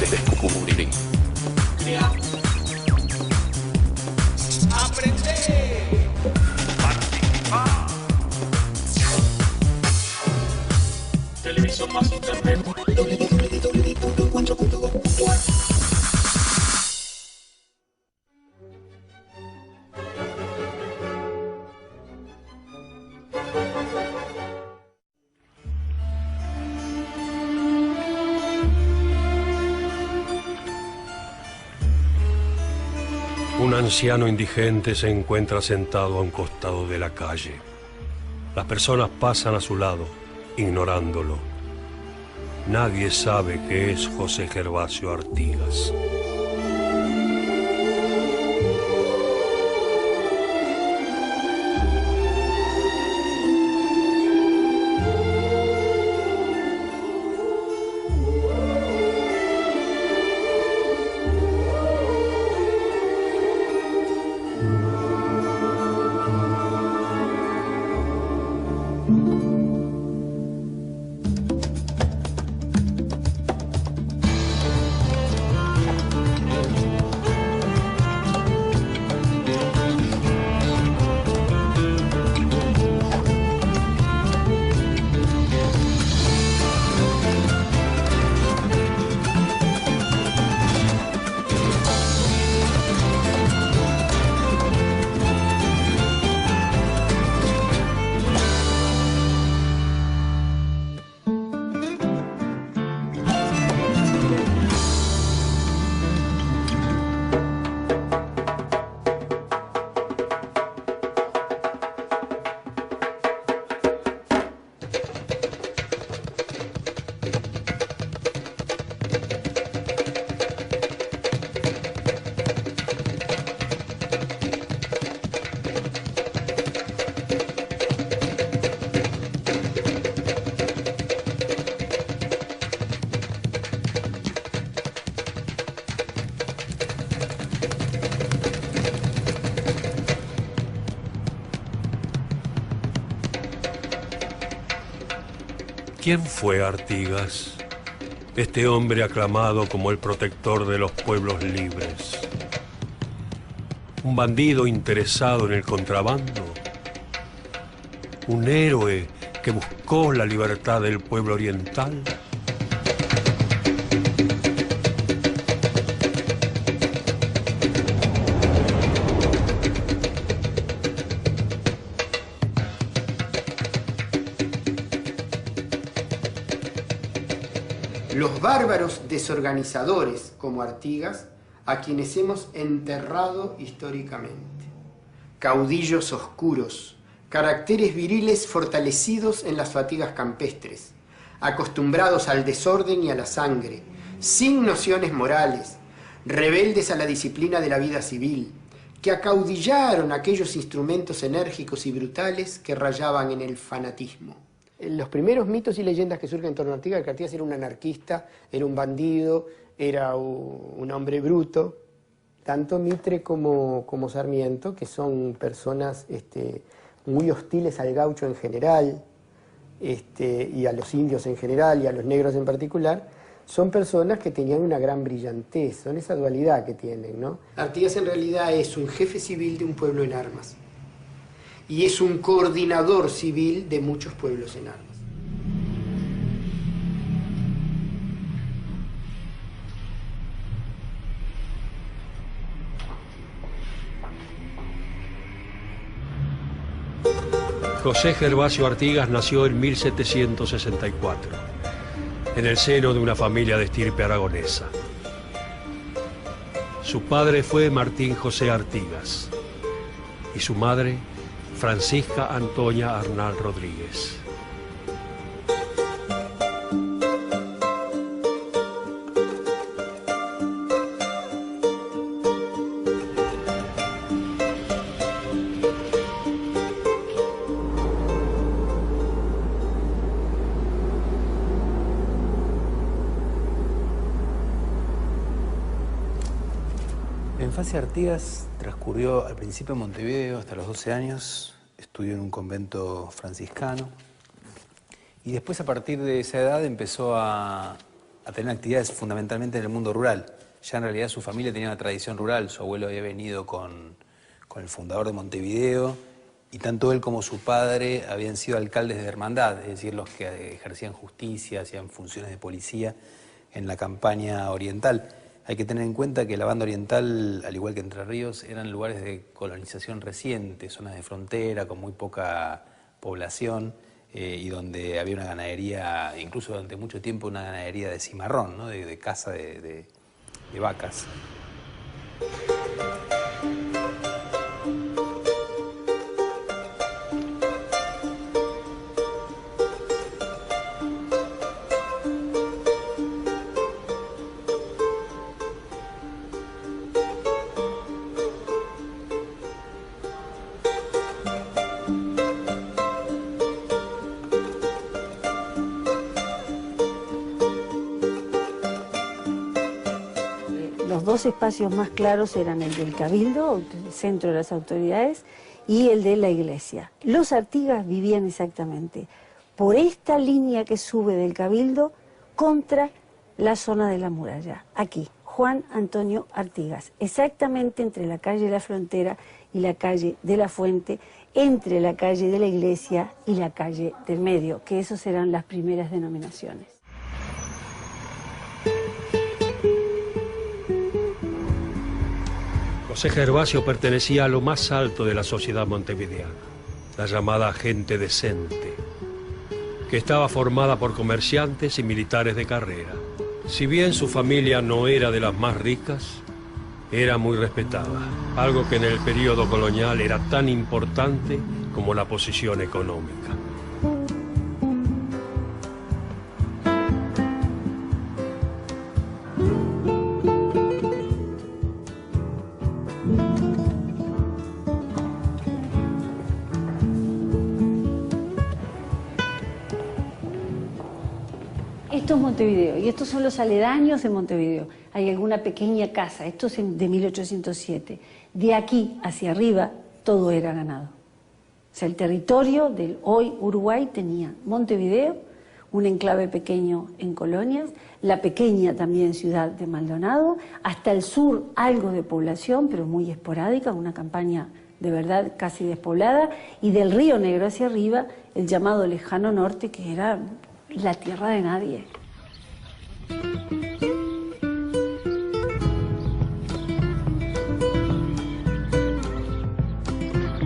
te descubriré. Crea. Aprende. Participa. Televisión más internet. www.encuentro.com.ar. Un anciano indigente se encuentra sentado a un costado de la calle. Las personas pasan a su lado, ignorándolo. Nadie sabe que es José Gervasio Artigas. ¿Quién fue Artigas? Este hombre aclamado como el protector de los pueblos libres. ¿Un bandido interesado en el contrabando? ¿Un héroe que buscó la libertad del pueblo oriental? Los bárbaros desorganizadores como Artigas, a quienes hemos enterrado históricamente. Caudillos oscuros, caracteres viriles fortalecidos en las fatigas campestres, acostumbrados al desorden y a la sangre, sin nociones morales, rebeldes a la disciplina de la vida civil, que acaudillaron aquellos instrumentos enérgicos y brutales que rayaban en el fanatismo. Los primeros mitos y leyendas que surgen en torno a Artigas, que Artigas era un anarquista, era un bandido, era un hombre bruto. Tanto Mitre como Sarmiento, que son personas muy hostiles al gaucho en general, y a los indios en general, y a los negros en particular, son personas que tenían una gran brillantez, son esa dualidad que tienen, ¿no? Artigas en realidad es un jefe civil de un pueblo en armas. Y es un coordinador civil de muchos pueblos en armas. José Gervasio Artigas nació en 1764, en el seno de una familia de estirpe aragonesa. Su padre fue Martín José Artigas y su madre Francisca Antonia Arnal Rodríguez. La infancia de Artigas transcurrió al principio en Montevideo hasta los 12 años, estudió en un convento franciscano y después a partir de esa edad empezó a a tener actividades fundamentalmente en el mundo rural. Ya en realidad su familia tenía una tradición rural, su abuelo había venido con el fundador de Montevideo, y tanto él como su padre habían sido alcaldes de hermandad, es decir, los que ejercían justicia, hacían funciones de policía en la campaña oriental. Hay que tener en cuenta que la banda oriental, al igual que Entre Ríos, eran lugares de colonización reciente, zonas de frontera con muy poca población, y donde había una ganadería, incluso durante mucho tiempo una ganadería de cimarrón, ¿no? de caza de vacas. Los dos espacios más claros eran el del Cabildo, el centro de las autoridades, y el de la iglesia. Los Artigas vivían exactamente por esta línea que sube del Cabildo contra la zona de la muralla, aquí, Juan Antonio Artigas, exactamente entre la calle de la Frontera y la calle de la Fuente, entre la calle de la iglesia y la calle del medio, que esas eran las primeras denominaciones. José Gervasio pertenecía a lo más alto de la sociedad montevideana, la llamada gente decente, que estaba formada por comerciantes y militares de carrera. Si bien su familia no era de las más ricas, era muy respetada, algo que en el periodo colonial era tan importante como la posición económica. Esto es Montevideo y estos son los aledaños de Montevideo. Hay alguna pequeña casa, esto es de 1807. De aquí hacia arriba todo era ganado. O sea, el territorio del hoy Uruguay tenía Montevideo, un enclave pequeño en Colonias, la pequeña también ciudad de Maldonado, hasta el sur algo de población, pero muy esporádica, una campaña de verdad casi despoblada, y del Río Negro hacia arriba el llamado lejano norte, que era la tierra de nadie.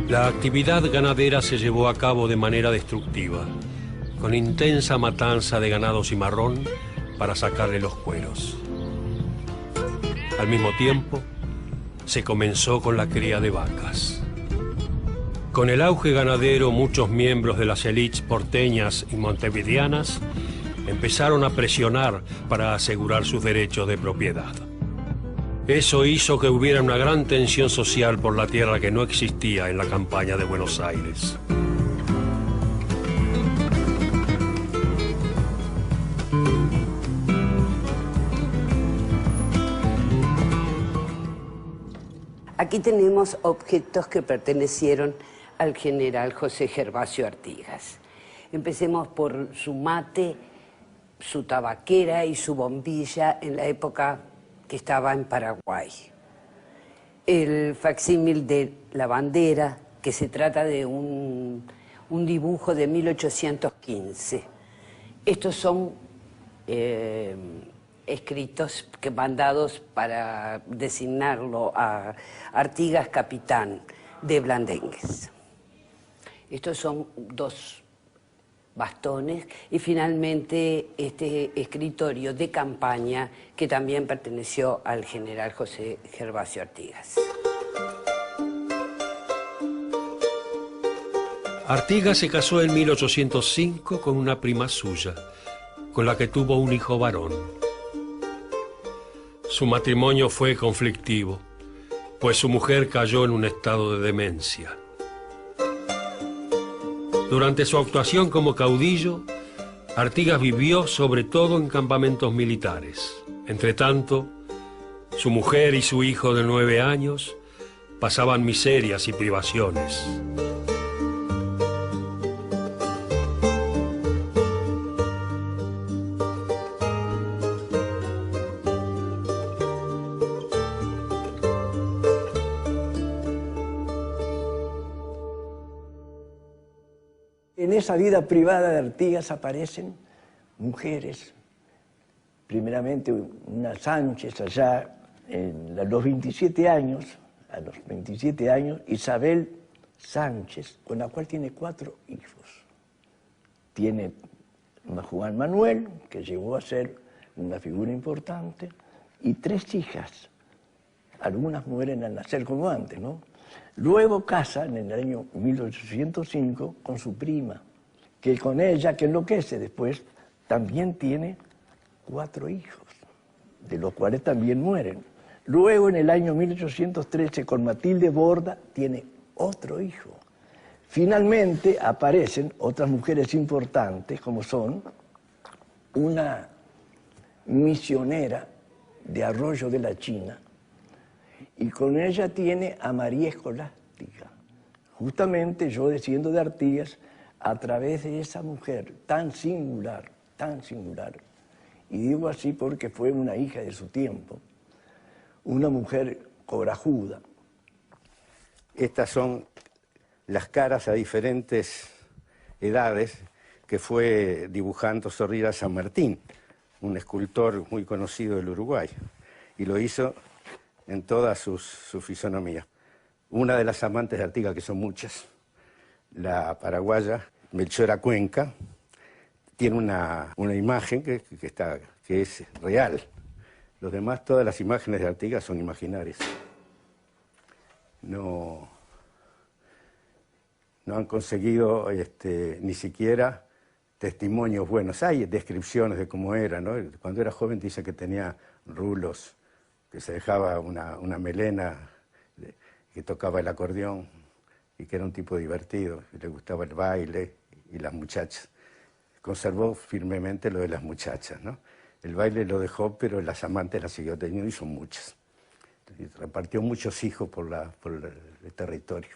La actividad ganadera se llevó a cabo de manera destructiva, con intensa matanza de ganado cimarrón para sacarle los cueros. Al mismo tiempo, se comenzó con la cría de vacas. Con el auge ganadero, muchos miembros de las élites porteñas y montevideanas empezaron a presionar para asegurar sus derechos de propiedad. Eso hizo que hubiera una gran tensión social por la tierra que no existía en la campaña de Buenos Aires. Aquí tenemos objetos que pertenecieron al general José Gervasio Artigas. Empecemos por su mate, su tabaquera y su bombilla en la época que estaba en Paraguay. El facsímil de la bandera, que se trata de un dibujo de 1815. Estos son escritos mandados para designarlo a Artigas capitán de Blandengues. Estos son dos bastones y finalmente este escritorio de campaña que también perteneció al general José Gervasio Artigas. Artigas se casó en 1805 con una prima suya, con la que tuvo un hijo varón. Su matrimonio fue conflictivo, pues su mujer cayó en un estado de demencia. Durante su actuación como caudillo, Artigas vivió sobre todo en campamentos militares. Entretanto, su mujer y su hijo de 9 años pasaban miserias y privaciones. en esa vida privada de Artigas aparecen mujeres, primeramente una Sánchez allá a los 27 años, Isabel Sánchez, con la cual tiene 4 hijos. Tiene a Juan Manuel, que llegó a ser una figura importante, y 3 hijas. Algunas mueren al nacer como antes, ¿no? Luego casa en el año 1805 con su prima, que con ella, que enloquece después, también tiene 4 hijos, de los cuales también mueren. Luego, en el año 1813, con Matilde Borda, tiene otro hijo. Finalmente, aparecen otras mujeres importantes, como son una misionera de Arroyo de la China, y con ella tiene a María Escolástica. Justamente yo desciendo de Artigas a través de esa mujer tan singular, y digo así porque fue una hija de su tiempo, una mujer corajuda. Estas son las caras a diferentes edades que fue dibujando Zorrilla San Martín, un escultor muy conocido del Uruguay, y lo hizo en todas sus fisonomías. Una de las amantes de Artigas, que son muchas, la paraguaya Melchora Cuenca, tiene una imagen que es real. Los demás, todas las imágenes de Artigas son imaginarias. No han conseguido ni siquiera testimonios buenos. Hay descripciones de cómo era, ¿no? Cuando era joven dice que tenía rulos, que se dejaba una melena, que tocaba el acordeón y que era un tipo divertido, que le gustaba el baile y las muchachas. Conservó firmemente lo de las muchachas, ¿no? El baile lo dejó, pero las amantes las siguió teniendo y son muchas. Y repartió muchos hijos por el territorio.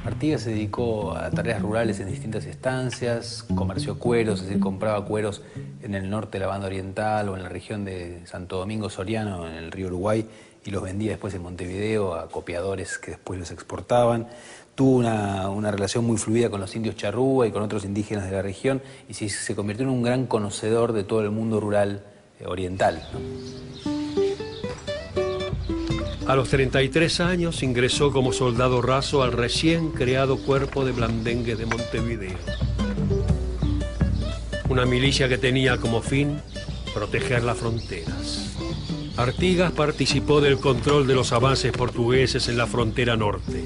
Artigas se dedicó a tareas rurales en distintas estancias, comerció cueros, es decir, compraba cueros en el norte de la banda oriental o en la región de Santo Domingo Soriano, en el río Uruguay, y los vendía después en Montevideo a copiadores que después los exportaban. Tuvo una relación muy fluida con los indios charrúa y con otros indígenas de la región, y se convirtió en un gran conocedor de todo el mundo rural oriental, ¿no? A los 33 años ingresó como soldado raso al recién creado Cuerpo de Blandengues de Montevideo. Una milicia que tenía como fin proteger las fronteras. Artigas participó del control de los avances portugueses en la frontera norte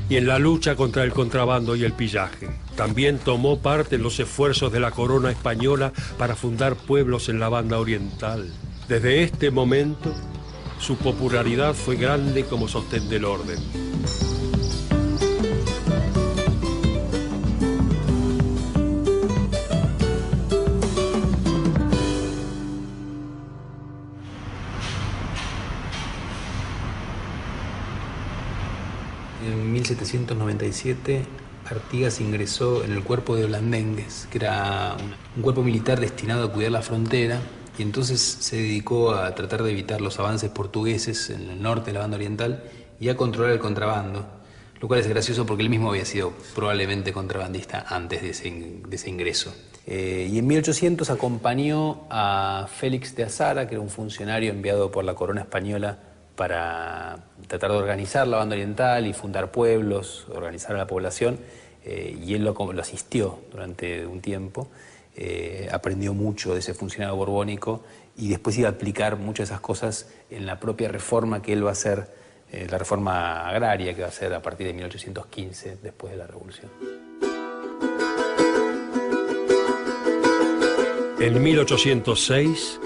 y en la lucha contra el contrabando y el pillaje. También tomó parte en los esfuerzos de la corona española para fundar pueblos en la banda oriental. Desde este momento, su popularidad fue grande como sostén del orden. En 1797, Artigas ingresó en el Cuerpo de Blandengues, que era un cuerpo militar destinado a cuidar la frontera, y entonces se dedicó a tratar de evitar los avances portugueses en el norte de la banda oriental y a controlar el contrabando, lo cual es gracioso porque él mismo había sido probablemente contrabandista antes de ese ingreso. Y en 1800 acompañó a Félix de Azara, que era un funcionario enviado por la corona española para tratar de organizar la banda oriental y fundar pueblos, organizar a la población, y él lo asistió durante un tiempo. Aprendió mucho de ese funcionario borbónico y después iba a aplicar muchas de esas cosas en la propia reforma que él va a hacer, la reforma agraria que va a hacer a partir de 1815, después de la Revolución. En 1806,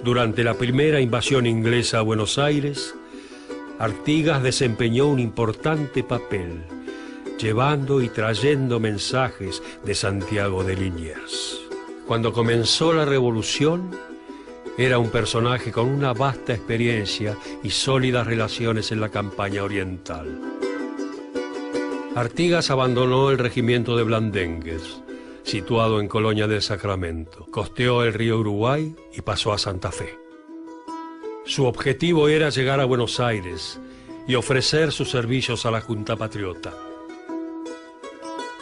durante la primera invasión inglesa a Buenos Aires, Artigas desempeñó un importante papel, llevando y trayendo mensajes de Santiago de Liniers. Cuando comenzó la revolución, era un personaje con una vasta experiencia y sólidas relaciones en la campaña oriental. Artigas abandonó el regimiento de Blandengues, situado en Colonia del Sacramento. Costeó el río Uruguay y pasó a Santa Fe. Su objetivo era llegar a Buenos Aires y ofrecer sus servicios a la Junta Patriota.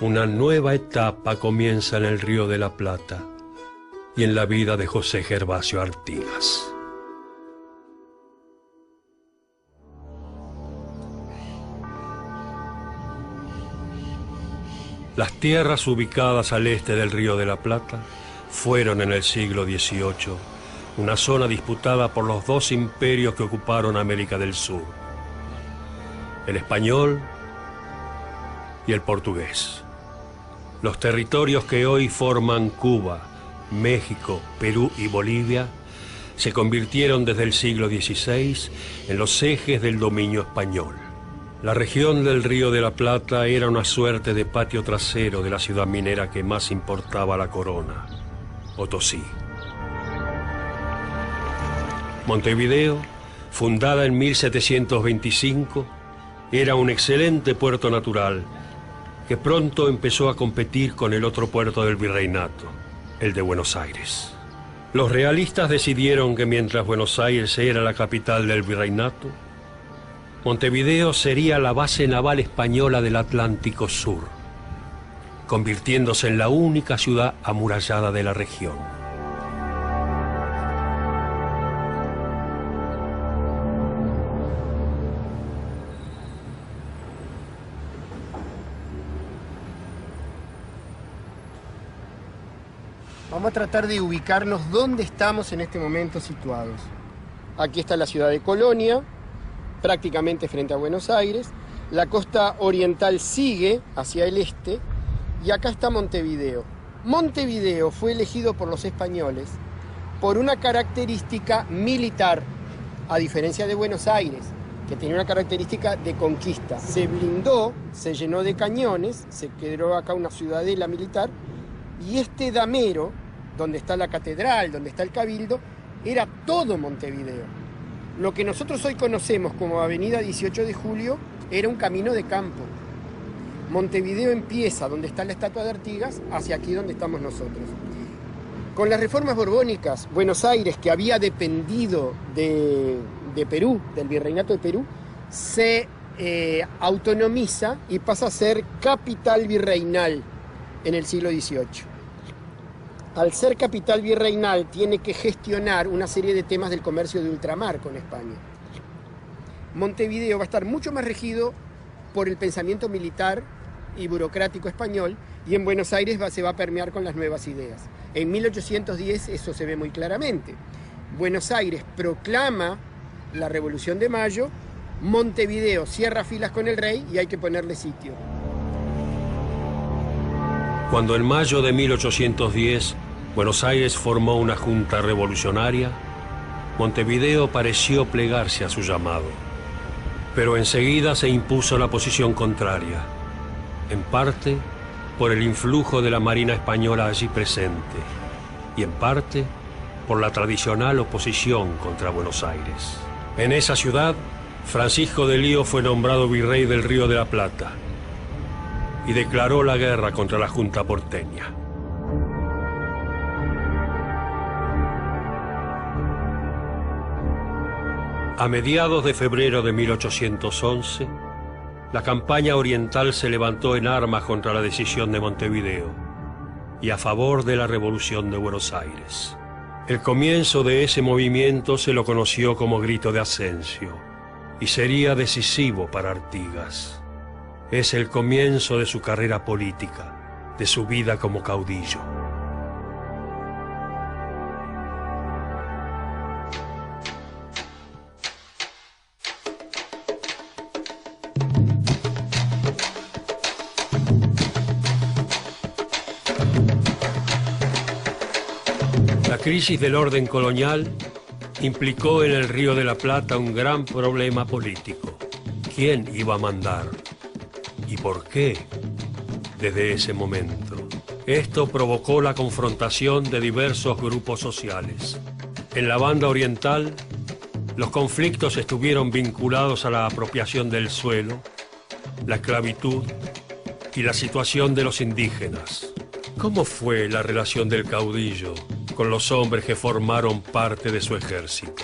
Una nueva etapa comienza en el Río de la Plata y en la vida de José Gervasio Artigas. Las tierras ubicadas al este del Río de la Plata fueron en el siglo XVIII una zona disputada por los dos imperios que ocuparon América del Sur, el español y el portugués. Los territorios que hoy forman Cuba, México, Perú y Bolivia se convirtieron desde el siglo XVI en los ejes del dominio español. La región del Río de la Plata era una suerte de patio trasero de la ciudad minera que más importaba a la corona, Potosí. Montevideo, fundada en 1725, era un excelente puerto natural que pronto empezó a competir con el otro puerto del virreinato, el de Buenos Aires. Los realistas decidieron que mientras Buenos Aires era la capital del virreinato, Montevideo sería la base naval española del Atlántico Sur, convirtiéndose en la única ciudad amurallada de la región. Vamos a tratar de ubicarnos dónde estamos en este momento situados. Aquí está la ciudad de Colonia, prácticamente frente a Buenos Aires. La costa oriental sigue hacia el este y acá está Montevideo. Montevideo fue elegido por los españoles por una característica militar, a diferencia de Buenos Aires, que tenía una característica de conquista. Se blindó, se llenó de cañones, se quedó acá una ciudadela militar, y este damero, donde está la catedral, donde está el cabildo, era todo Montevideo. Lo que nosotros hoy conocemos como Avenida 18 de Julio era un camino de campo. Montevideo empieza donde está la estatua de Artigas, hacia aquí donde estamos nosotros. Con las reformas borbónicas, Buenos Aires, que había dependido de Perú, del virreinato de Perú, se autonomiza y pasa a ser capital virreinal en el siglo XVIII. Al ser capital virreinal, tiene que gestionar una serie de temas del comercio de ultramar con España. Montevideo va a estar mucho más regido por el pensamiento militar y burocrático español, y en Buenos Aires se va a permear con las nuevas ideas. En 1810 eso se ve muy claramente. Buenos Aires proclama la Revolución de Mayo, Montevideo cierra filas con el rey y hay que ponerle sitio. Cuando en mayo de 1810 Buenos Aires formó una junta revolucionaria, Montevideo pareció plegarse a su llamado. Pero enseguida se impuso la posición contraria, en parte por el influjo de la Marina española allí presente y en parte por la tradicional oposición contra Buenos Aires. En esa ciudad, Francisco de Lío fue nombrado virrey del Río de la Plata y declaró la guerra contra la Junta porteña. A mediados de febrero de 1811, la campaña oriental se levantó en armas contra la decisión de Montevideo y a favor de la Revolución de Buenos Aires. El comienzo de ese movimiento se lo conoció como Grito de Ascencio y sería decisivo para Artigas. Es el comienzo de su carrera política, de su vida como caudillo. La crisis del orden colonial implicó en el Río de la Plata un gran problema político. ¿Quién iba a mandar? ¿Y por qué? Desde ese momento. Esto provocó la confrontación de diversos grupos sociales. En la banda oriental, los conflictos estuvieron vinculados a la apropiación del suelo, la esclavitud y la situación de los indígenas. ¿Cómo fue la relación del caudillo con los hombres que formaron parte de su ejército?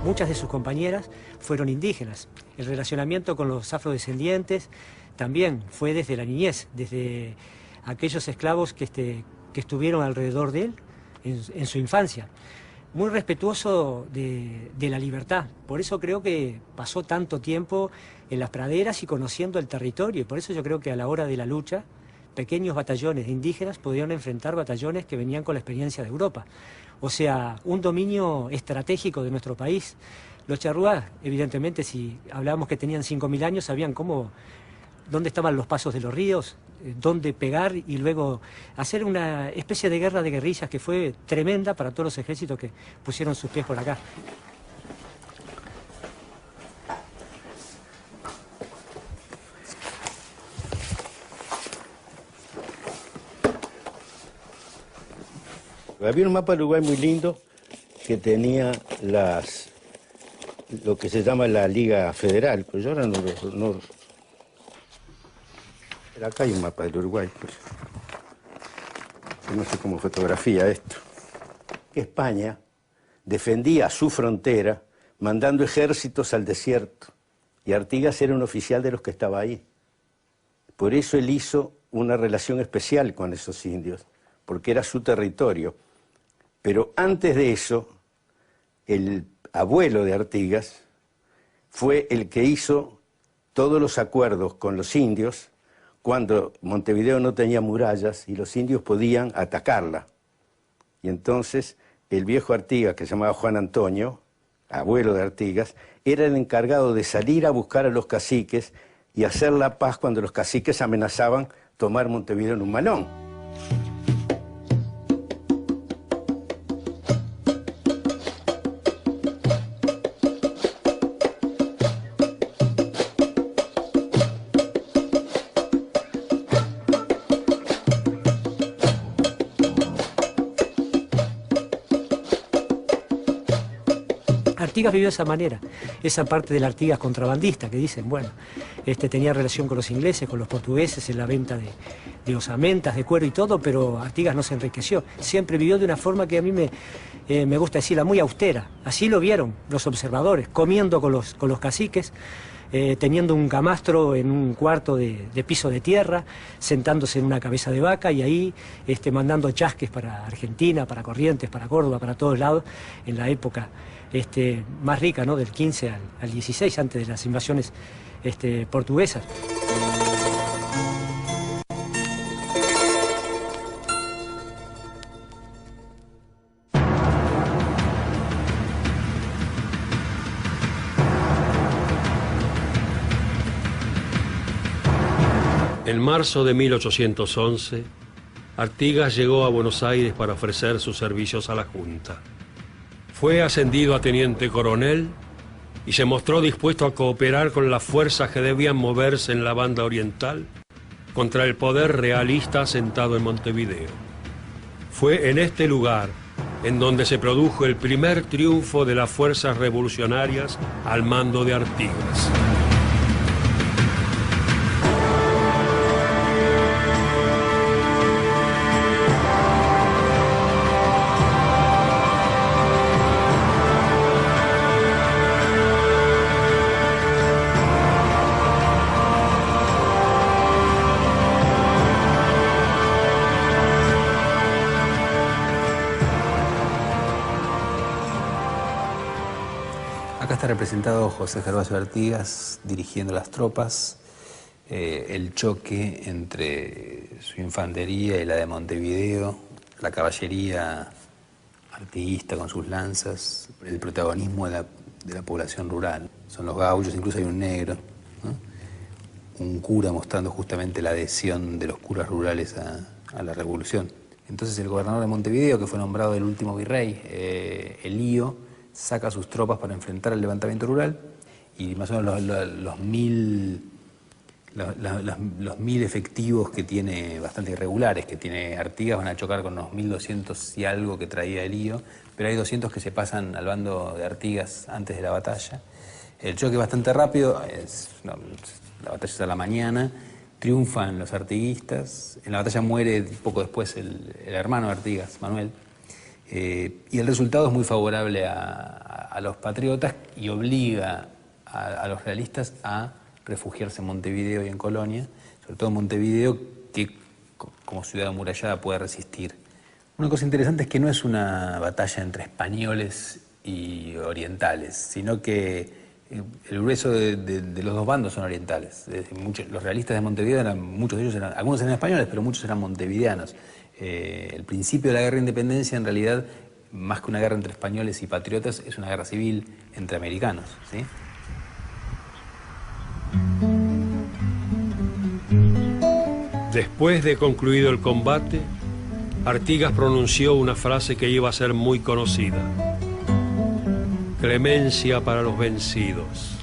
Muchas de sus compañeras fueron indígenas. El relacionamiento con los afrodescendientes también fue desde la niñez, desde aquellos esclavos que estuvieron alrededor de él en su infancia. Muy respetuoso de la libertad. Por eso creo que pasó tanto tiempo en las praderas y conociendo el territorio. Y por eso yo creo que a la hora de la lucha, pequeños batallones de indígenas podían enfrentar batallones que venían con la experiencia de Europa. O sea, un dominio estratégico de nuestro país. Los charrúas, evidentemente, si hablábamos que tenían 5.000 años, sabían dónde estaban los pasos de los ríos, dónde pegar y luego hacer una especie de guerra de guerrillas que fue tremenda para todos los ejércitos que pusieron sus pies por acá. Había un mapa de Uruguay muy lindo que tenía lo que se llama la Liga Federal, pues yo ahora no. Acá hay un mapa del Uruguay, pues. No sé cómo fotografía esto. España defendía su frontera mandando ejércitos al desierto y Artigas era un oficial de los que estaba ahí. Por eso él hizo una relación especial con esos indios, porque era su territorio. Pero antes de eso, el abuelo de Artigas fue el que hizo todos los acuerdos con los indios cuando Montevideo no tenía murallas y los indios podían atacarla. Y entonces el viejo Artigas, que se llamaba Juan Antonio, abuelo de Artigas, era el encargado de salir a buscar a los caciques y hacer la paz cuando los caciques amenazaban tomar Montevideo en un malón. Artigas vivió de esa manera, esa parte del Artigas contrabandista que dicen, bueno, tenía relación con los ingleses, con los portugueses en la venta de osamentas, de cuero y todo, pero Artigas no se enriqueció, siempre vivió de una forma que a mí me gusta decirla, muy austera. Así lo vieron los observadores, comiendo con los caciques, teniendo un camastro en un cuarto de piso de tierra, sentándose en una cabeza de vaca y ahí mandando chasques para Argentina, para Corrientes, para Córdoba, para todos lados, en la época más rica, ¿no? Del 15 al 16, antes de las invasiones portuguesas. En marzo de 1811, Artigas llegó a Buenos Aires para ofrecer sus servicios a la Junta. Fue ascendido a teniente coronel y se mostró dispuesto a cooperar con las fuerzas que debían moverse en la banda oriental contra el poder realista asentado en Montevideo. Fue en este lugar en donde se produjo el primer triunfo de las fuerzas revolucionarias al mando de Artigas. Acá está representado José Gervasio Artigas dirigiendo las tropas, el choque entre su infantería y la de Montevideo, la caballería artiguista con sus lanzas, el protagonismo de la población rural. Son los gaullos, incluso hay un negro, ¿no? un cura mostrando justamente la adhesión de los curas rurales a la revolución. Entonces el gobernador de Montevideo, que fue nombrado el último virrey, Elío, saca sus tropas para enfrentar el levantamiento rural y más o menos los 1000 efectivos que tiene, bastante irregulares, que tiene Artigas, van a chocar con los 1200 y algo que traía Elío, pero hay 200 que se pasan al bando de Artigas antes de la batalla. El choque es bastante rápido, la batalla es a la mañana, triunfan los artiguistas, en la batalla muere poco después el hermano de Artigas, Manuel, y el resultado es muy favorable a los patriotas y obliga a los realistas a refugiarse en Montevideo y en Colonia, sobre todo en Montevideo, que como ciudad amurallada puede resistir. Una cosa interesante es que no es una batalla entre españoles y orientales, sino que el grueso de los dos bandos son orientales. Los realistas de Montevideo, muchos de ellos algunos eran españoles, pero muchos eran montevideanos. El principio de la guerra de independencia, en realidad, más que una guerra entre españoles y patriotas, es una guerra civil entre americanos, ¿sí? Después de concluido el combate, Artigas pronunció una frase que iba a ser muy conocida: clemencia para los vencidos.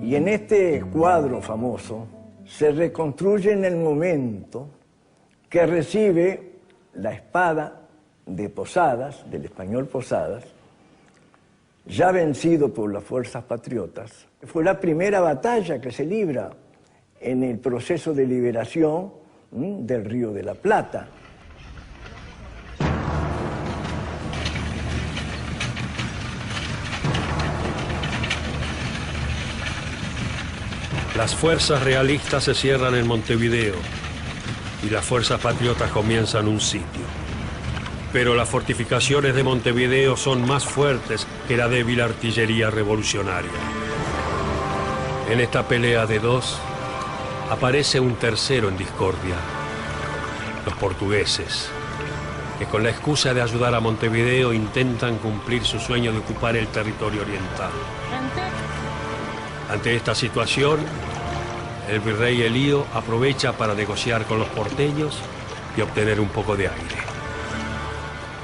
Y en este cuadro famoso se reconstruye en el momento que recibe la espada de Posadas, del español Posadas, ya vencido por las fuerzas patriotas. Fue la primera batalla que se libra en el proceso de liberación del Río de la Plata. Las fuerzas realistas se cierran en Montevideo y las fuerzas patriotas comienzan un sitio. Pero las fortificaciones de Montevideo son más fuertes que la débil artillería revolucionaria. En esta pelea de dos, aparece un tercero en discordia: los portugueses, que con la excusa de ayudar a Montevideo intentan cumplir su sueño de ocupar el territorio oriental. Ante esta situación, el virrey Elío aprovecha para negociar con los porteños y obtener un poco de aire.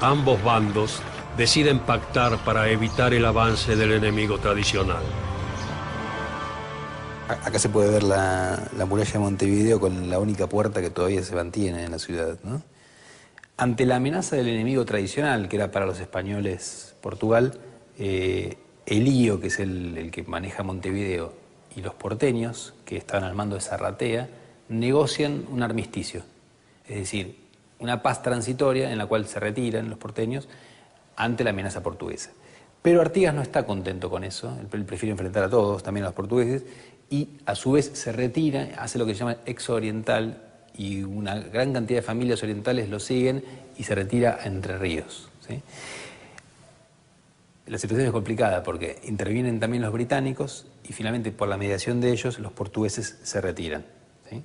Ambos bandos deciden pactar para evitar el avance del enemigo tradicional. Acá se puede ver la muralla de Montevideo con la única puerta que todavía se mantiene en la ciudad, ¿no? Ante la amenaza del enemigo tradicional, que era para los españoles Portugal, Elío, que es el que maneja Montevideo, y los porteños, que estaban al mando de Zarratea, negocian un armisticio. Es decir, una paz transitoria en la cual se retiran los porteños ante la amenaza portuguesa. Pero Artigas no está contento con eso, él prefiere enfrentar a todos, también a los portugueses, y a su vez se retira, hace lo que se llama exo oriental, y una gran cantidad de familias orientales lo siguen y se retira a Entre Ríos, ¿sí? La situación es complicada porque intervienen también los británicos y finalmente por la mediación de ellos los portugueses se retiran, ¿sí?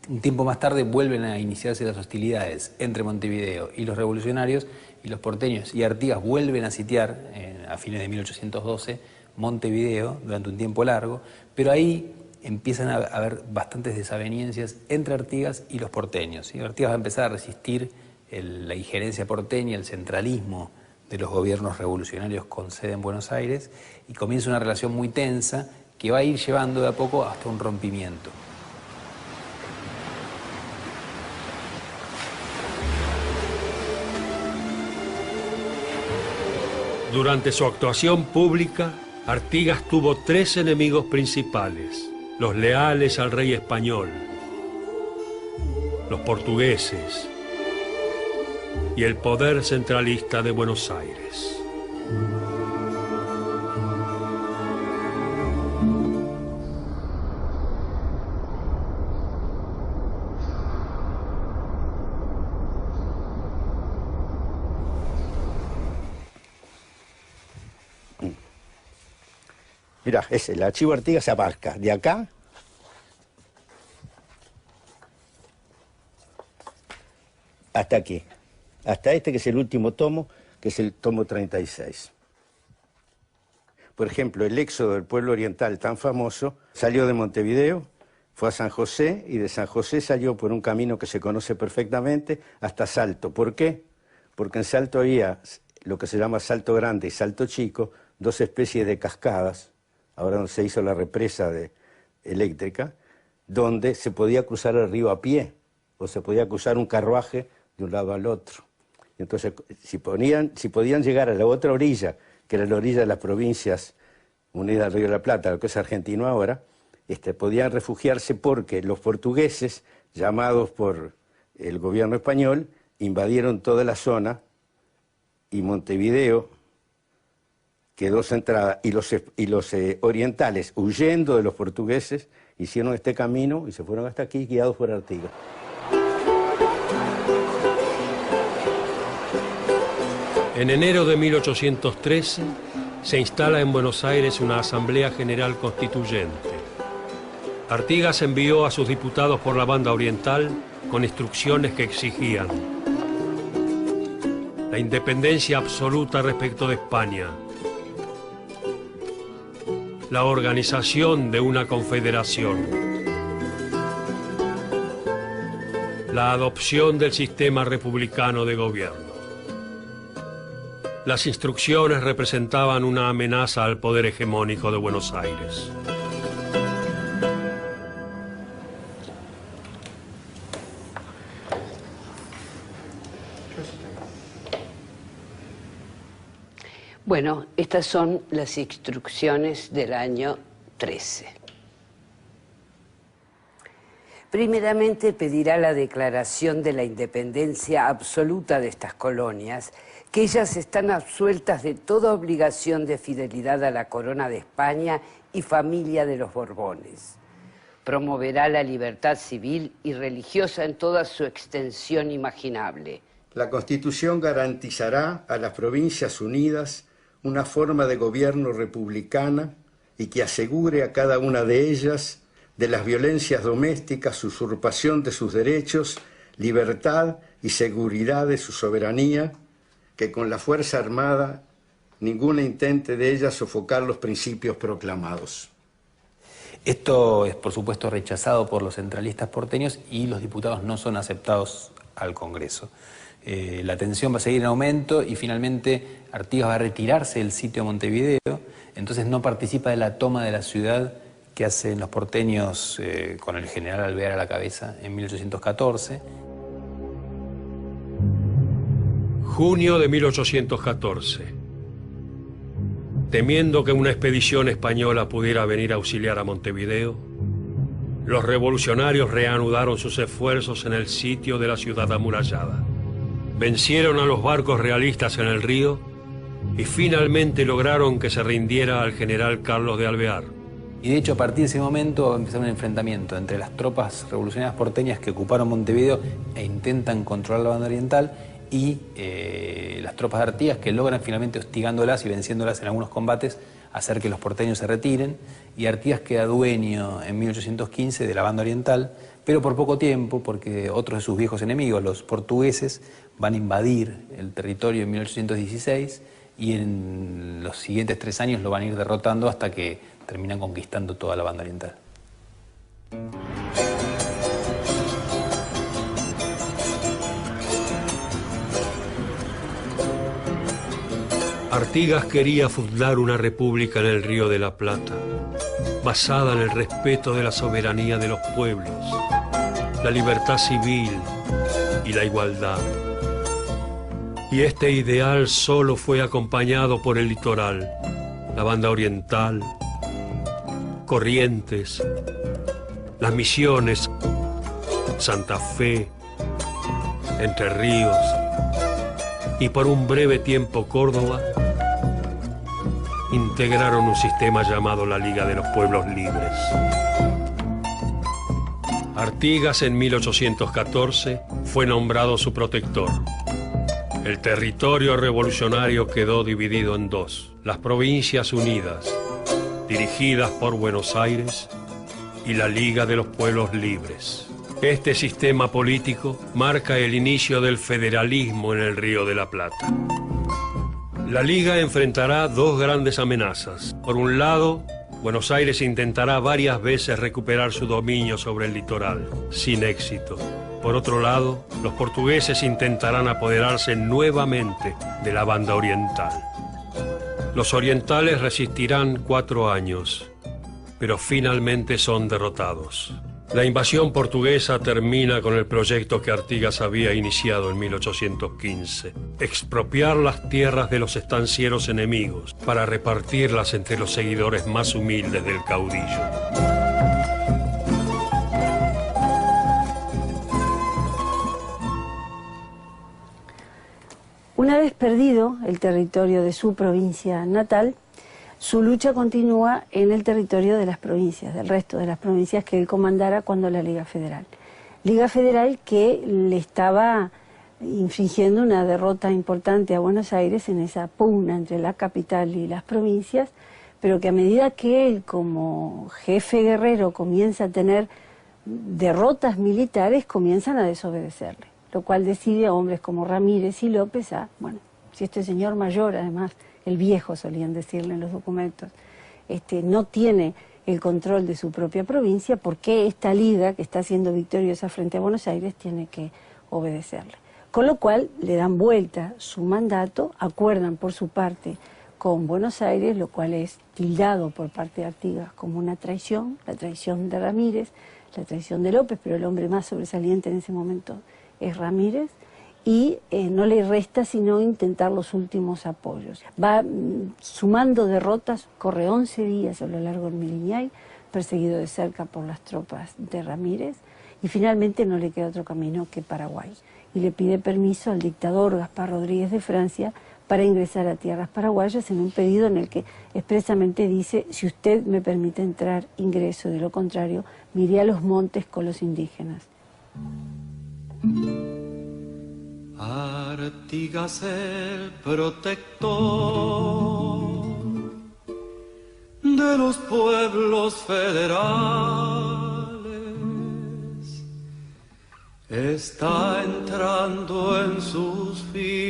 Un tiempo más tarde vuelven a iniciarse las hostilidades entre Montevideo y los revolucionarios, y los porteños y Artigas vuelven a sitiar a fines de 1812 Montevideo durante un tiempo largo, pero ahí empiezan a haber bastantes desavenencias entre Artigas y los porteños, ¿sí? Artigas va a empezar a resistir la injerencia porteña, el centralismo de los gobiernos revolucionarios con sede en Buenos Aires, y comienza una relación muy tensa que va a ir llevando de a poco hasta un rompimiento. Durante su actuación pública, Artigas tuvo tres enemigos principales: los leales al rey español, los portugueses y el poder centralista de Buenos Aires. Mirá, el archivo Artigas se abarca de acá hasta aquí, hasta este que es el último tomo, que es el tomo 36. Por ejemplo, el éxodo del pueblo oriental tan famoso salió de Montevideo, fue a San José y de San José salió por un camino que se conoce perfectamente hasta Salto. ¿Por qué? Porque en Salto había lo que se llama Salto Grande y Salto Chico, dos especies de cascadas, ahora donde se hizo la represa eléctrica, donde se podía cruzar el río a pie o se podía cruzar un carruaje de un lado al otro. Entonces, si podían llegar a la otra orilla, que era la orilla de las provincias unidas al Río de la Plata, lo que es argentino ahora, podían refugiarse porque los portugueses, llamados por el gobierno español, invadieron toda la zona y Montevideo quedó centrada, y los orientales, huyendo de los portugueses, hicieron este camino y se fueron hasta aquí, guiados por Artigas. En enero de 1813 se instala en Buenos Aires una Asamblea General Constituyente. Artigas envió a sus diputados por la banda oriental con instrucciones que exigían la independencia absoluta respecto de España, la organización de una confederación, la adopción del sistema republicano de gobierno. Las instrucciones representaban una amenaza al poder hegemónico de Buenos Aires. Bueno, estas son las instrucciones del año 13. Primeramente pedirá la declaración de la independencia absoluta de estas colonias, que ellas están absueltas de toda obligación de fidelidad a la corona de España y familia de los Borbones. Promoverá la libertad civil y religiosa en toda su extensión imaginable. La Constitución garantizará a las Provincias Unidas una forma de gobierno republicana y que asegure a cada una de ellas de las violencias domésticas, usurpación de sus derechos, libertad y seguridad de su soberanía, que con la fuerza armada ninguna intente de ella sofocar los principios proclamados. Esto es, por supuesto, rechazado por los centralistas porteños y los diputados no son aceptados al Congreso. La tensión va a seguir en aumento y finalmente Artigas va a retirarse del sitio de Montevideo, entonces no participa de la toma de la ciudad que hacen los porteños con el general Alvear a la cabeza en 1814. Junio de 1814. Temiendo que una expedición española pudiera venir a auxiliar a Montevideo, los revolucionarios reanudaron sus esfuerzos en el sitio de la ciudad amurallada. Vencieron a los barcos realistas en el río y finalmente lograron que se rindiera al general Carlos de Alvear. Y de hecho, a partir de ese momento va a empezar un enfrentamiento entre las tropas revolucionarias porteñas que ocuparon Montevideo e intentan controlar la banda oriental y las tropas de Artigas que logran finalmente, hostigándolas y venciéndolas en algunos combates, hacer que los porteños se retiren, y Artigas queda dueño en 1815 de la banda oriental, pero por poco tiempo, porque otros de sus viejos enemigos, los portugueses, van a invadir el territorio en 1816 y en los siguientes 3 años lo van a ir derrotando hasta que terminan conquistando toda la banda oriental. Artigas quería fundar una república en el Río de la Plata, basada en el respeto de la soberanía de los pueblos, la libertad civil y la igualdad. Y este ideal solo fue acompañado por el litoral, la banda oriental, Corrientes, las Misiones, Santa Fe, Entre Ríos y por un breve tiempo Córdoba, integraron un sistema llamado la Liga de los Pueblos Libres. Artigas en 1814 fue nombrado su protector. El territorio revolucionario quedó dividido en dos: las Provincias Unidas, dirigidas por Buenos Aires, y la Liga de los Pueblos Libres. Este sistema político marca el inicio del federalismo en el Río de la Plata. La Liga enfrentará dos grandes amenazas. Por un lado, Buenos Aires intentará varias veces recuperar su dominio sobre el litoral, sin éxito. Por otro lado, los portugueses intentarán apoderarse nuevamente de la banda oriental. Los orientales resistirán 4 años, pero finalmente son derrotados. La invasión portuguesa termina con el proyecto que Artigas había iniciado en 1815, expropiar las tierras de los estancieros enemigos para repartirlas entre los seguidores más humildes del caudillo. Una vez perdido el territorio de su provincia natal, su lucha continúa en el territorio de las provincias, del resto de las provincias que él comandara cuando la Liga Federal. Liga Federal que le estaba infligiendo una derrota importante a Buenos Aires en esa pugna entre la capital y las provincias, pero que a medida que él como jefe guerrero comienza a tener derrotas militares, comienzan a desobedecerle, lo cual decide a hombres como Ramírez y López bueno, si este señor mayor además, el viejo solían decirle en los documentos, no tiene el control de su propia provincia, ¿por qué esta liga que está siendo victoriosa frente a Buenos Aires tiene que obedecerle? Con lo cual le dan vuelta su mandato, acuerdan por su parte con Buenos Aires, lo cual es tildado por parte de Artigas como una traición, la traición de Ramírez, la traición de López, pero el hombre más sobresaliente en ese momento es Ramírez, y no le resta sino intentar los últimos apoyos. Va sumando derrotas, corre 11 días a lo largo del Miriñay, perseguido de cerca por las tropas de Ramírez, y finalmente no le queda otro camino que Paraguay. Y le pide permiso al dictador Gaspar Rodríguez de Francia para ingresar a tierras paraguayas en un pedido en el que expresamente dice: si usted me permite entrar, ingreso, de lo contrario, me iré a los montes con los indígenas. Artigas el protector de los pueblos federales está entrando en sus finales.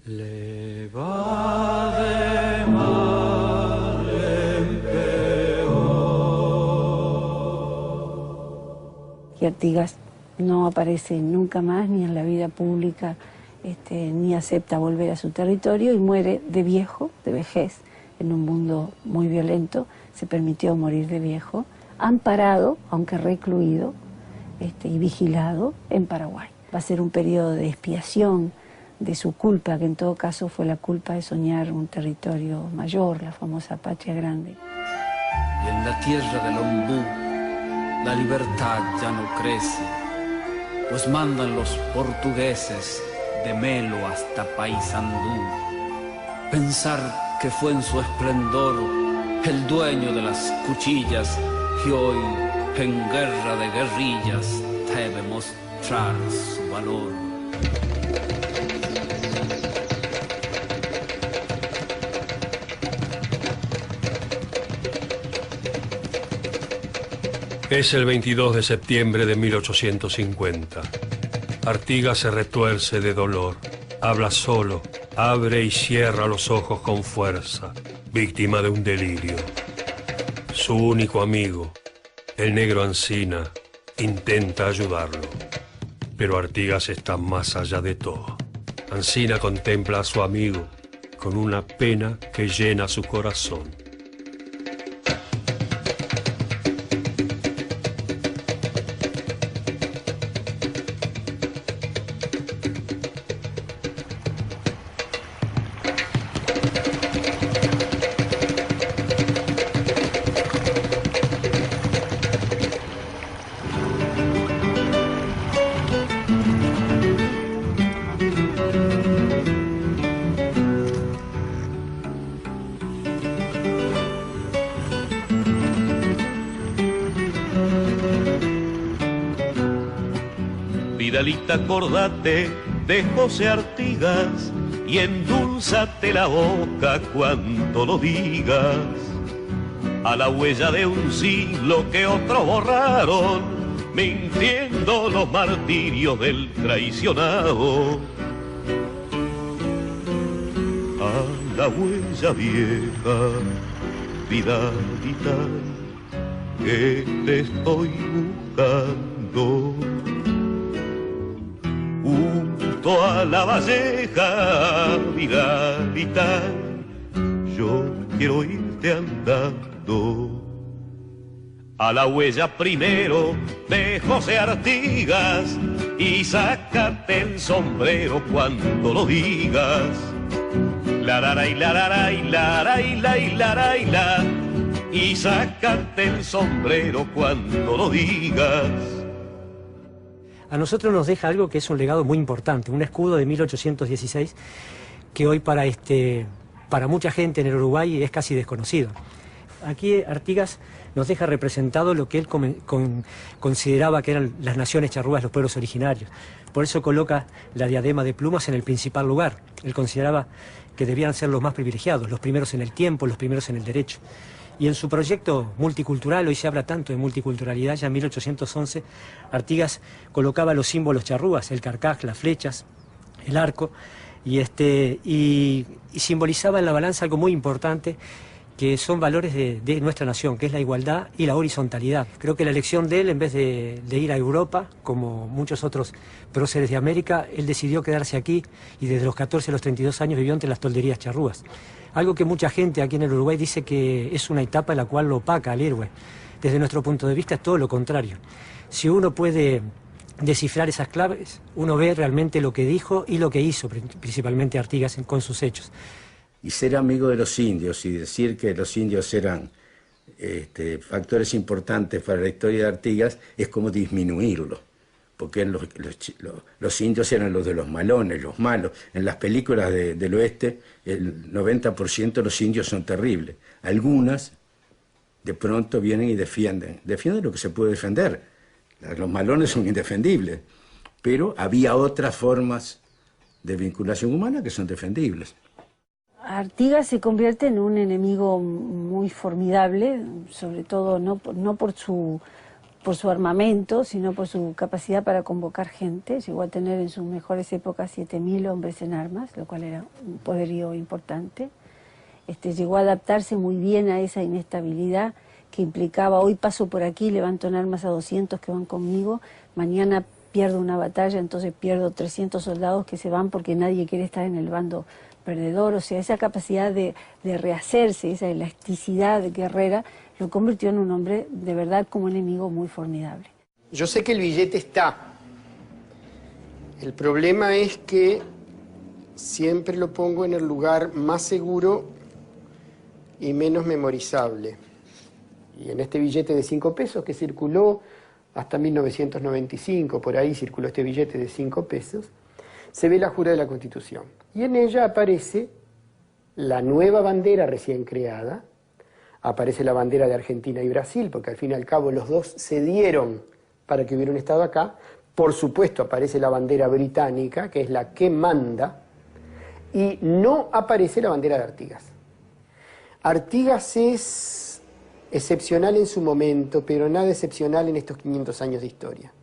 Le va de mal en peor. Y Artigas no aparece nunca más ni en la vida pública, ni acepta volver a su territorio y muere de viejo, de vejez, en un mundo muy violento. Se permitió morir de viejo, amparado, aunque recluido y vigilado en Paraguay. Va a ser un periodo de expiación de su culpa, que en todo caso fue la culpa de soñar un territorio mayor, la famosa Patria Grande. Y en la tierra del Ombú la libertad ya no crece, pues mandan los portugueses de Melo hasta Paysandú. Pensar que fue en su esplendor el dueño de las cuchillas y hoy en guerra de guerrillas debe mostrar su valor. Es el 22 de septiembre de 1850. Artigas se retuerce de dolor. Habla solo, abre y cierra los ojos con fuerza, víctima de un delirio. Su único amigo, el negro Ancina, intenta ayudarlo. Pero Artigas está más allá de todo. Ancina contempla a su amigo con una pena que llena su corazón. Vidalita, acordate de José Artigas y endulzate la boca cuando lo digas. A la huella de un siglo que otros borraron, mintiendo los martirios del traicionado. A la huella vieja, Vidalita, que te estoy buscando. Junto a la valleja, Vidalita, yo quiero irte andando. A la huella primero de José Artigas y sácate el sombrero cuando lo digas. La la la la la la la la, y sácate el sombrero cuando lo digas. A nosotros nos deja algo que es un legado muy importante, un escudo de 1816 que hoy para mucha gente en el Uruguay es casi desconocido. Aquí Artigas nos deja representado lo que él consideraba que eran las naciones charrúas, los pueblos originarios. Por eso coloca la diadema de plumas en el principal lugar. Él consideraba que debían ser los más privilegiados, los primeros en el tiempo, los primeros en el derecho. Y en su proyecto multicultural, hoy se habla tanto de multiculturalidad, ya en 1811, Artigas colocaba los símbolos charrúas, el carcaj, las flechas, el arco, y simbolizaba en la balanza algo muy importante, que son valores de nuestra nación, que es la igualdad y la horizontalidad. Creo que la elección de él, en vez de ir a Europa, como muchos otros próceres de América, él decidió quedarse aquí y desde los 14 a los 32 años vivió entre las tolderías charrúas. Algo que mucha gente aquí en el Uruguay dice que es una etapa en la cual lo opaca al héroe. Desde nuestro punto de vista es todo lo contrario. Si uno puede descifrar esas claves, uno ve realmente lo que dijo y lo que hizo, principalmente Artigas con sus hechos. Y ser amigo de los indios y decir que los indios eran factores importantes para la historia de Artigas es como disminuirlo, porque los indios eran los de los malones, los malos. En las películas del oeste el 90% de los indios son terribles. Algunas de pronto vienen y defienden lo que se puede defender. Los malones son indefendibles, pero había otras formas de vinculación humana que son defendibles. Artigas se convierte en un enemigo muy formidable, sobre todo no por su armamento, sino por su capacidad para convocar gente. Llegó a tener en sus mejores épocas 7.000 hombres en armas, lo cual era un poderío importante. Llegó a adaptarse muy bien a esa inestabilidad que implicaba: hoy paso por aquí, levanto en armas a 200 que van conmigo, mañana pierdo una batalla, entonces pierdo 300 soldados que se van porque nadie quiere estar en el bando perdedor. O sea, esa capacidad de rehacerse, esa elasticidad guerrera, lo convirtió en un hombre de verdad como enemigo muy formidable. Yo sé que el billete está. El problema es que siempre lo pongo en el lugar más seguro y menos memorizable. Y en este billete de 5 pesos que circuló hasta 1995, por ahí circuló este billete de 5 pesos, se ve la jura de la Constitución. Y en ella aparece la nueva bandera recién creada, aparece la bandera de Argentina y Brasil, porque al fin y al cabo los dos cedieron para que hubiera un Estado acá. Por supuesto aparece la bandera británica, que es la que manda, y no aparece la bandera de Artigas. Artigas es excepcional en su momento, pero nada excepcional en estos 500 años de historia.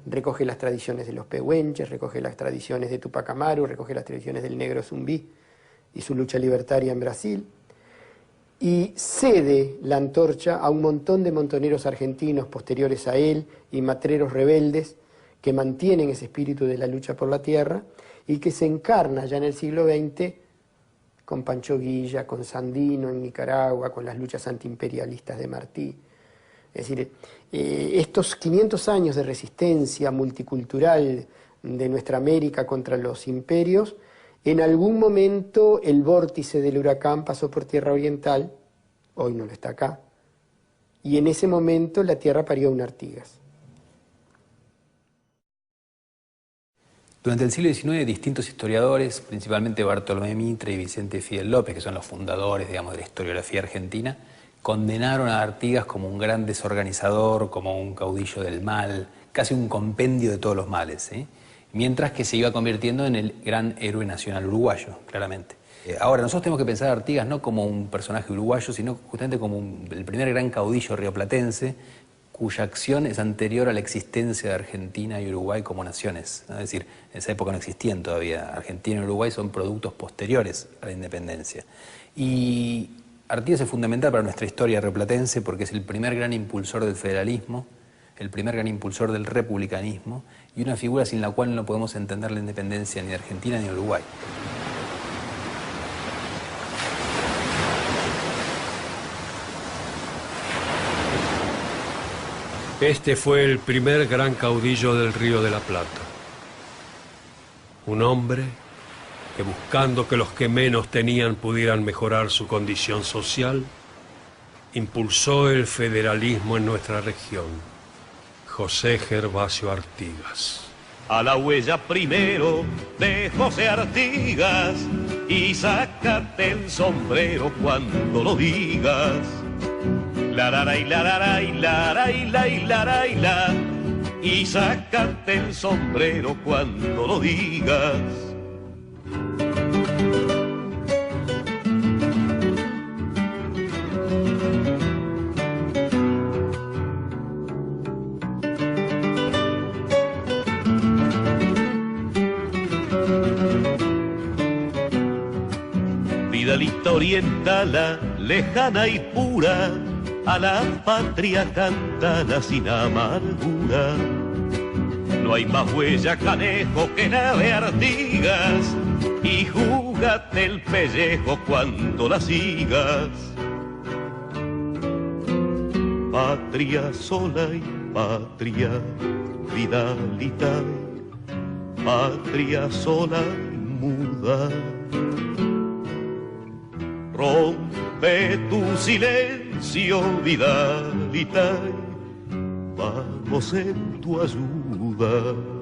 Recoge las tradiciones de los pehuenches, recoge las tradiciones de Tupac Amaru, recoge las tradiciones del negro Zumbí y su lucha libertaria en Brasil, y cede la antorcha a un montón de montoneros argentinos posteriores a él y matreros rebeldes que mantienen ese espíritu de la lucha por la tierra y que se encarna ya en el siglo XX con Pancho Villa, con Sandino en Nicaragua, con las luchas antiimperialistas de Martí. Es decir, estos 500 años de resistencia multicultural de nuestra América contra los imperios, en algún momento el vórtice del huracán pasó por Tierra Oriental, hoy no lo está acá, y en ese momento la tierra parió un Artigas. Durante el siglo XIX, distintos historiadores, principalmente Bartolomé Mitre y Vicente Fidel López, que son los fundadores, digamos, de la historiografía argentina, condenaron a Artigas como un gran desorganizador, como un caudillo del mal, casi un compendio de todos los males, ¿sí? Mientras que se iba convirtiendo en el gran héroe nacional uruguayo, claramente. Ahora, nosotros tenemos que pensar a Artigas no como un personaje uruguayo, sino justamente como el primer gran caudillo rioplatense, cuya acción es anterior a la existencia de Argentina y Uruguay como naciones, ¿no? Es decir, en esa época no existían todavía. Argentina y Uruguay son productos posteriores a la independencia. Y Artigas es fundamental para nuestra historia rioplatense porque es el primer gran impulsor del federalismo, el primer gran impulsor del republicanismo y una figura sin la cual no podemos entender la independencia ni de Argentina ni de Uruguay. Este fue el primer gran caudillo del Río de la Plata. Un hombre que, buscando que los que menos tenían pudieran mejorar su condición social, impulsó el federalismo en nuestra región. José Gervasio Artigas. A la huella primero de José Artigas y sácate el sombrero cuando lo digas. La la la la la la la la la la y sácate el sombrero cuando lo digas. Vidalita orientala, lejana y pura, a la patria cantana sin amargura. No hay más huella, canejo, que nave Artigas, y júgate el pellejo cuando la sigas. Patria sola y patria Vidalita, patria sola y muda. Rompe tu silencio, Vidalita, vamos en tu ayuda.